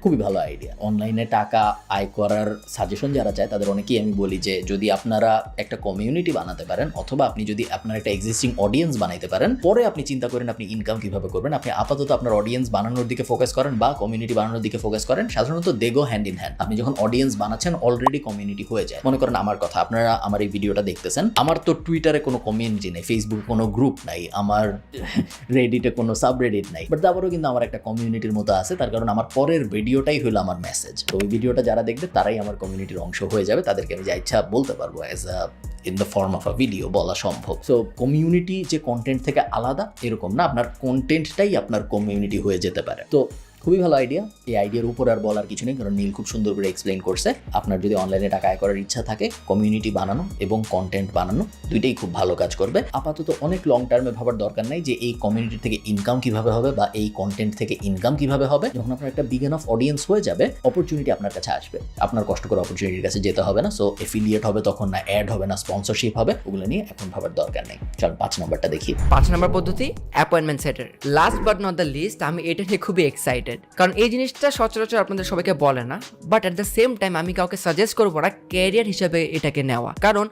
খুবই ভালো আইডিয়া। অনলাইনে টাকা আয় করার সাজেশন যারা চায় তাদের অনেকেই আমি বলি যে যদি আপনারা একটা কমিউনিটি বানাতে পারেন অথবা আপনি যদি আপনার একটা এক্সিস্টিং অডিয়েন্স বানাইতে পারেন, পরে আপনি চিন্তা করেন আপনি ইনকাম কিভাবে করবেন। আপনি আপাতত আপনার অডিয়েন্স বানানোর দিকে ফোকাস করেন বা কমিউনিটি বানানোর দিকে ফোকাস করেন। সাধারণত দে গো হ্যান্ড ইন হ্যান্ড। আপনি যখন অডিয়েন্স বানাচ্ছেন অলরেডি কমিউনিটি হয়ে যায়। মনে করেন আমার কথা, আপনারা আমার এই ভিডিওটা দেখতেছেন, আমার তো টুইটারে কোনো কমিউনিটি নেই, ফেসবুকে কোনো গ্রুপ নাই, আমার রেডিটে কোনো সাবরেডিট নাই, বাট তারপরেও কিন্তু আমার একটা কমিউনিটির মতো আছে। তার কারণ আমার পরের ভিডিওটাই হলো আমার মেসেজ। তো ওই ভিডিওটা যারা দেখবে তারাই আমার কমিউনিটির অংশ হয়ে যাবে, তাদেরকে আমি যা ইচ্ছা বলতে পারবো as a in the form of a video বলা সম্ভব। সো কমিউনিটি যে কন্টেন্ট থেকে আলাদা এরকম না, আপনার কন্টেন্টটাই আপনার কমিউনিটি হয়ে যেতে পারে। তো খুবই ভালো আইডিয়া। এই আইডিয়ার উপর আর বলার কিছু নেই, কারণ নীল খুব সুন্দর করে এক্সপ্লেইন করছে। আপনার যদি অনলাইনে টাকা আয় করার ইচ্ছা থাকে, কমিউনিটি বানানো এবং কন্টেন্ট বানানো দুইটাই খুব ভালো কাজ করবে। আপাতত অনেক লং টার্মে ভাবার দরকার নাই যে এই কমিউনিটি থেকে ইনকাম কিভাবে হবে বা এই কন্টেন্ট থেকে ইনকাম কিভাবে হবে। যখন আপনার একটা বিগ এনাফ অডিয়েন্স হয়ে যাবে, অপরচুনিটি আপনার কাছে আসবে, আপনার কষ্ট করে অপরচুনিটির কাছে যেতে হবে না। সো এফিলিয়েট হবে তখন, না অ্যাড হবে, না স্পন্সরশিপ হবে, ওগুলো নিয়ে এখন ভাবার দরকার নেই। চল 5 নম্বরটা দেখি। 5 নম্বর পদ্ধতি, appointment setter. Last but not the least, আমি এটা নিয়ে খুবই এক্সাইটেড, কারণ এই জিনিসটা সচরাচর আপনাদের সবাইকে বলে না, but at the same time আমি কাউকে সাজেস্ট করবো না ক্যারিয়ার হিসেবে এটাকে নেওয়া। কারণ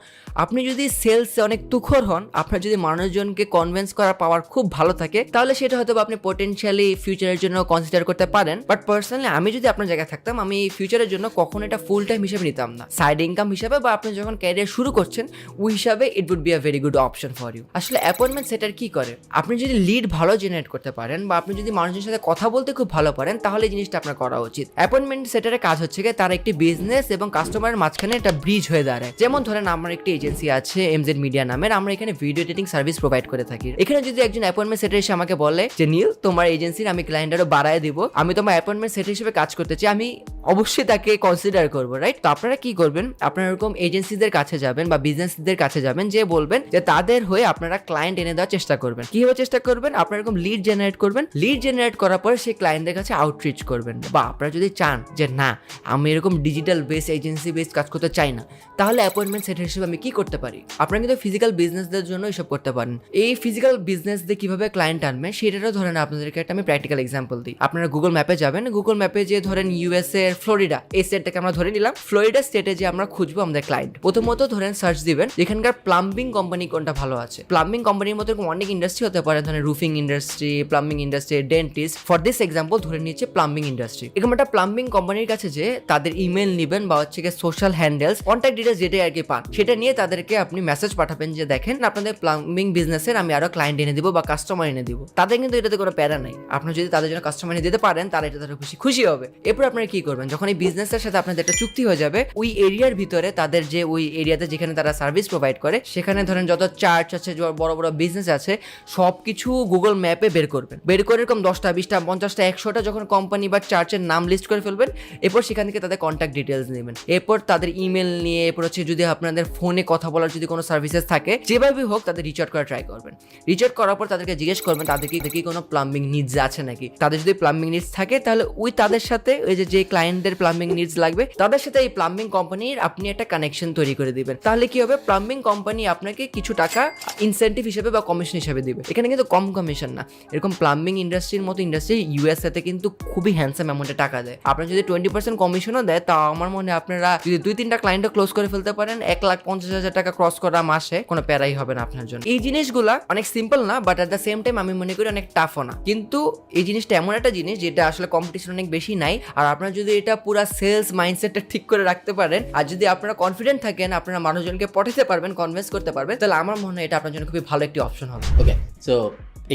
আপনি যদি সেলসে অনেক তুখর হন, আপনার যদি মানুষজনকে কনভিন্স করার পাওয়ার খুব ভালো থাকে, তাহলে সেটা হয়তো আপনি পোটেনশিয়ালি ফিউচারের জন্য কনসিডার করতে পারেন। বাট পার্সোনালি আমি যদি আপনার জায়গায় থাকতাম, আমি ফিউচারের জন্য কখনো এটা ফুল টাইম হিসেবে নিতাম না, সাইড ইনকাম হিসাবে, বা আপনি যখন ক্যারিয়ার শুরু করছেন ওই হিসাবে it would be a very good option for you. আসলে অ্যাপয়েন্টমেন্ট সেটার কি করে, আপনি যদি লিড ভালো জেনারেট করতে পারেন বা আপনি যদি মানুষের সাথে কথা বলতে খুব ভালো পারেন, তাহলে এই জিনিসটা আপনার করা উচিত। অ্যাপয়েন্টমেন্ট সেটারের কাজ হচ্ছে কি, তার একটি বিজনেস এবং কাস্টমারের মাঝখানে একটা ব্রিজ হয়ে দাঁড়ায়। যেমন ধরেন আমার একটি এজেন্সি আছে এমজেড মিডিয়া নামের, আমরা এখানে ভিডিও এডিটিং সার্ভিস প্রোভাইড করে থাকি। এখানে যদি একজন অ্যাপয়েন্টমেন্ট সেটার এসে আমাকে বলে যে নীল, তোমার এজেন্সির আমি ক্লায়েন্ট আরো বাড়ায় দিব, আমি তোমার অ্যাপয়েন্টমেন্ট সেটার হিসেবে কাজ করতে চাই, আমি অবশ্যই তাকে কনসিডার করবো, রাইট? তো আপনারা কি করবেন, আপনারা এরকম এজেন্সিদের কাছে যাবেন বা বিজনেসদের কাছে যাবেন, যে বলবেন যে তাদের হয়ে আপনারা ক্লায়েন্ট এনে দেওয়ার চেষ্টা করবেন। কিভাবে চেষ্টা করবেন, আপনারা এরকম লিড জেনারেট করবেন, লিড জেনারেট করার পরে সেই ক্লায়েন্টদের কাছে আউটরিচ করবেন। বা আপনারা যদি চান যে না, আমি এরকম ডিজিটাল বেস এজেন্সি বেস কাজ করতে চাই না, তাহলে অ্যাপয়েন্টমেন্ট সেটার হিসেবে আমি কি করতে পারি, আপনারা কিন্তু ফিজিক্যাল বিজনেসদের জন্য এসব করতে পারেন। এই ফিজিক্যাল বিজনেস দিয়ে কিভাবে ক্লায়েন্ট আনবেন সেটারও ধরেন আপনাদেরকে একটা আমি প্র্যাকটিক্যাল এক্সাম্পল দিই। আপনারা গুগল ম্যাপে যাবেন, গুগল ম্যাপে যে ধরেন ইউএসএ এর ফ্লোরিডা, এই স্টেটটাকে আমরা ধরে নিলাম, ফ্লোরিডা স্টেটে যে আমরা খুঁজবো আমাদের ক্লায়েন্ট, প্রথমত ধরেন সার্চ দিবেন এখানকার প্লাম্বিং কোম্পানি কোনটা ভালো আছে। প্লাম্বিং কোম্পানির মধ্যে অনেক ইন্ডাস্ট্রি হতে পারে, ধরেন roofing industry, plumbing industry, dentist. For this example ধরে নিচ্ছে প্লাম্বিং ইন্ডাস্ট্রি। এরকম একটা প্লাম্বিং কোম্পানির কাছে যে তাদের ইমেল নিবেন বা হচ্ছে সোশ্যাল হ্যান্ডেলস, কন্ট্যাক্ট ডিটেলস যেটাই আর কি পান, সেটা নিয়ে তাদেরকে আপনি মেসেজ পাঠাবেন যে দেখেন আপনাদের প্লাম্বিং বিজনেসের আমি আরো ক্লায়েন্ট এনে দিব বা কাস্টমার এনে দিব। তাদের কিন্তু এটাতে কোনো প্যারা নাই, আপনি যদি তাদের জন্য কাস্টমার এনে দিতে পারেন তাহলে এটা তাদের খুশি হবে। এরপর আপনারা কি করবেন, যখন এই বিজনেসের সাথে আপনাদের একটা চুক্তি হয়ে যাবে, ওই এরিয়ার ভিতরে তাদের যে ওই এরিয়াতে যেখানে তারা সার্ভিস প্রোভাইড করে, সেখানে ধরেন যত চার্চ আছে, বড় বড় বিজনেস আছে, সবকিছু গুগল ম্যাপে বের করবেন। বের করে এরকম 10টা 20টা 50টা 100টা যখন কোম্পানি বা চার্চের নাম লিস্ট করে ফেলবেন, এরপর সেখান থেকে তাদের কন্ট্যাক্ট ডিটেলস নেবেন, এরপর তাদের ইমেল নিয়ে, এরপর হচ্ছে যদি আপনাদের ফোনে কথা বলার যদি কোনো সার্ভিসেস থাকে, যেভাবে হোক তাদের রিচ আউট করা ট্রাই করবেন। রিচ আউট করার পর তাদেরকে জিজ্ঞেস করবেন তাদের কি কোনো প্লাম্বিং নিডস আছে নাকি। তাদের যদি প্লাম্বিং নিডস থাকে, তাহলে ওই তাদের সাথে ওই যে ক্লায়েন্ট ক্লায়েন্টদের প্লাম্বিং নিডস লাগবে, তাদের সাথে এই প্লাম্বিং কোম্পানির আপনি একটা কানেকশন তৈরি করে দিবেন। তাহলে কি হবে, প্লাম্বিং কোম্পানি আপনাকে কিছু টাকা ইনসেন্টিভ হিসেবে বা কমিশন হিসেবে দিবে। এখানে কিন্তু কম কমিশন না, এরকম প্লাম্বিং ইন্ডাস্ট্রির মতো ইন্ডাস্ট্রি ইউএসএতে কিন্তু খুবই হ্যান্ডসাম অ্যামাউন্টে টাকা দেয়। আপনার যদি 20% কমিশনও দেয়, তা আমার মনে হয় আপনারা যদি 2-3টা ক্লায়েন্টও ক্লোজ করে ফেলতে পারেন, 1,50,000 টাকা ক্রস করা মাসে কোনো প্যারাই হবে না আপনার জন্য। এই জিনিসগুলা অনেক সিম্পল না, but at the same time আমি মনে করি অনেক টাফও না। কিন্তু এই জিনিসটা এমন একটা জিনিস যেটা আসলে কম্পিটিশন অনেক বেশি নাই। আর আপনারা যদি এটা পুরো সেলস মাইন্ডসেটটা ঠিক করে রাখতে পারেন, আর যদি আপনারা কনফিডেন্ট থাকেন, আপনারা মানুষজনকে পটাতে পারবেন, কনভিন্স করতে পারবেন, তাহলে আমার মনে হয় এটা আপনার জন্য খুবই ভালো একটি অপশন হবে। Okay, so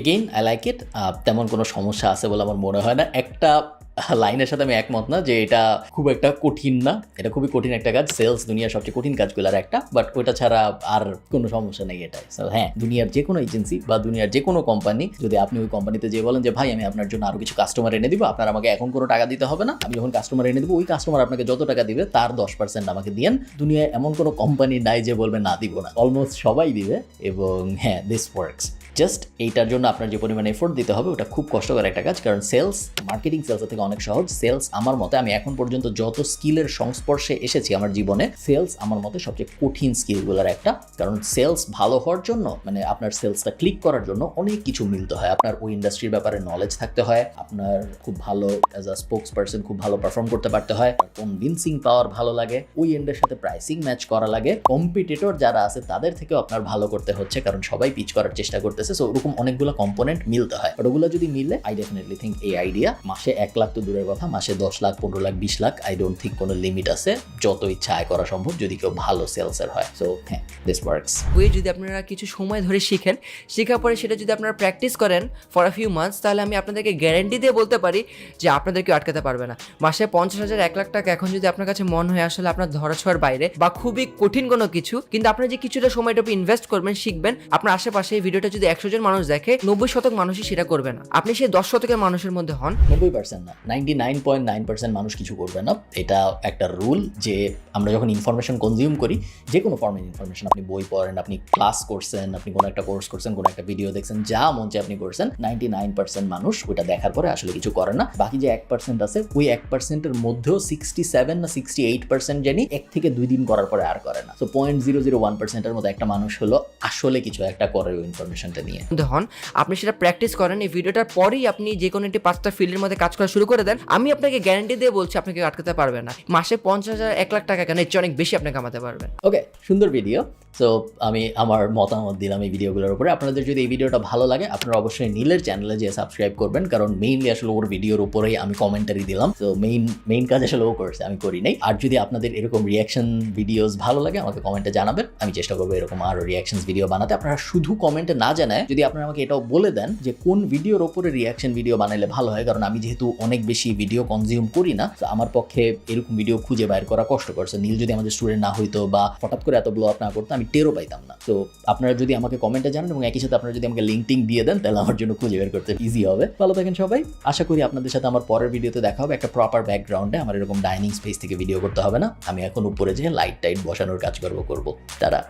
again I like it. তেমন কোনো সমস্যা আছে বলে আমার মনে হয় না। একটা লাইনের সাথে আমি একমত না যে এটা খুব একটা কঠিন না, এটা খুবই কঠিন একটা কাজ, সেলস দুনিয়ার সবচেয়ে কঠিন কাজগুলোর একটা, বাট ওইটা ছাড়া আর কোনো সমস্যা নেই এটাই। সো হ্যাঁ, দুনিয়ার যে কোনো এজেন্সি বা দুনিয়ার যে কোনো কোম্পানি, যদি আপনি ওই কোম্পানিতে যে বলেন যে ভাই আমি আপনার জন্য আরো কিছু কাস্টমার এনে দিব, আপনার আমাকে এখন কোনো টাকা দিতে হবে না, আমি যখন কাস্টমার এনে দিব ওই কাস্টমার আপনাকে যত টাকা দিবে তার 10% আমাকে দিয়েন, দুনিয়ায় এমন কোনো কোম্পানি নাই যে বলবে না দিব না, অলমোস্ট সবাই দিবে। এবং হ্যাঁ, দিস ওয়ার্কস। জাস্ট এইটার জন্য আপনার যে পরিমাণ এফোর্ট দিতে হবে ওটা খুব কষ্টকর একটা কাজ, কারণ সেলস, মার্কেটিং সেলসের থেকে অনেক সহজ। সেলস আমার মতে, আমি এখন পর্যন্ত যত স্কিলের সংস্পর্শে এসেছি আমার জীবনে, সেলস আমার মতে সবচেয়ে কঠিন স্কিলগুলোর একটা। কারণ সেলস ভালো হওয়ার জন্য, মানে আপনার সেলসটা ক্লিক করার জন্য অনেক কিছু মিলতে হয়। আপনার ওই ইন্ডাস্ট্রির ব্যাপারে নলেজ থাকতে হয়, আপনার খুব ভালো অ্যাজ আ স্পোক্স পার্সন খুব ভালো পারফর্ম করতে পারতে হয়, কনভিন্সিং পাওয়ার ভালো লাগে, ওই এন্ডের সাথে প্রাইসিং ম্যাচ করা লাগে, কম্পিটিটর যারা আছে তাদের থেকেও আপনার ভালো করতে হচ্ছে, কারণ সবাই পিচ করার চেষ্টা করতেছে। সো ওরকম অনেকগুলো কম্পোনেন্ট মিলতে হয়, আর ওগুলো যদি মিলে, আই ডেফিনেটলি থিঙ্ক এই আইডিয়া, মাসে 1 লাখ তো দূরের কথা, মাসে 10 lakh, 15 lakh, 20 lakh, I don't think কোনো লিমিট আছে, যত ইচ্ছা আয় করা সম্ভব যদি কেউ ভালো সেলসের হয়। সো হ্যাঁ, দিস ওয়ার্কস। ওই যদি আপনারা কিছু সময় ধরে শিখেন, শেখার পরে সেটা যদি আপনারা প্র্যাকটিস করেন ফর আ ফিউ মান্থস, তাহলে আমি আপনাদেরকে গ্যারান্টি দিয়ে বলতে পারি যে আপনাদেরকে আটকাতে পারবে না। মাসে 50,000, 1 লাখ টাকা এখন যদি আপনার কাছে মনে হয় আসলে আপনার ধরাছোঁয়ার বাইরে বা খুবই কঠিন কোনো কিছু, কিন্তু আপনারা যে কিছুটা সময়টা ইনভেস্ট করবেন, শিখবেন, আপনার আশেপাশে এই ভিডিওটা যদি 100 জন মানুষ দেখে, 90% মানুষই সেটা করবে না। আপনি সেই 10% মানুষের মধ্যে হন। 90% না, 99.9% মানুষ কিছু করবে না। এটা একটা রুল যে আমরা যখন ইনফরমেশন কনজিউম করি, যে কোনো ফর্মের ইনফরমেশন, আপনি বই পড়েন, আপনি ক্লাস করছেন, আপনি কোনো একটা কোর্স করছেন, কোনো একটা ভিডিও দেখছেন, যা মন চায় আপনি করছেন, 99% মানুষ ওইটা দেখার পরে আসলে কিছু করে না। বাকি যে 1% আছে, ওই 1%-এর মধ্যেও 67 না 68% জানি 1 থেকে 2 দিন করার পরে আর করে না। সো 0.001%-এর মতো একটা মানুষ হলো আসলে কিছু একটা করে ওই ইনফরমেশনটা নিয়ে। হন, আপনি সেটা প্র্যাকটিস করেন, এই ভিডিওটার পরেই আপনি যে কোনো একটি 5টা ফিল্ডের মধ্যে কাজ করা শুরু করে দেন, আমি আপনাকে গ্যারান্টি দিয়ে বলছি আপনাকে আটকাতে পারবে না। মাসে 50,000, 1 লাখ টাকা কেন, এর চেয়ে অনেক বেশি আপনি কামাতে পারবেন। ওকে, সুন্দর ভিডিও। সো আমি আমার মতামত দিলাম এই ভিডিওগুলোর উপরে। আপনাদের যদি এই ভিডিওটা ভালো লাগে, আপনারা অবশ্যই নীলের চ্যানেলে যেয়ে সাবস্ক্রাইব করবেন, কারণ মেইনলি আসলে ওর ভিডিওর উপরেই আমি কমেন্টারি দিলাম। সো মেইন কাজ আসলে ও করছে, আমি করি নাই। আর যদি আপনাদের এরকম রিয়াকশন ভিডিওস ভালো লাগে, আমাকে কমেন্টে জানাবেন, আমি চেষ্টা করবো এরকম আরো রিয়াকশন ভিডিও বানাতে। আপনারা শুধু কমেন্টে না জানায় যদি আপনারা আমাকে এটাও বলে দেন যে কোন ভিডিওর ওপরে রিয়াকশন ভিডিও বানাইলে ভালো হয়, কারণ আমি যেহেতু অনেক বেশি ভিডিও কনজিউম করি না, তো আমার পক্ষে এরকম ভিডিও খুঁজে বাইর করা কষ্টকর। সো নীল যদি আমাদের স্টুডেন্ট না হইতো বা হঠাৎ করে এত ব্লো আপ না করতো, আমি টেরও পাইতাম না। তো আপনারা যদি আমাকে কমেন্টে জানান এবং একই সাথে আপনারা যদি আমাকে লিঙ্ক টিঙ্ক দিয়ে দেন, তাহলে আমার জন্য খুঁজে বের করতে ইজি হবে। ভালো থাকেন সবাই, আশা করি আপনাদের সাথে আমার পরের ভিডিওতে দেখা হবে একটা প্রপার ব্যাকগ্রাউন্ডে। আমার এরকম ডাইনিং স্পেস থেকে ভিডিও করতে হবে না, আমি এখন উপরে যেয়ে লাইট টাইট বসানোর কাজ করবো। তারা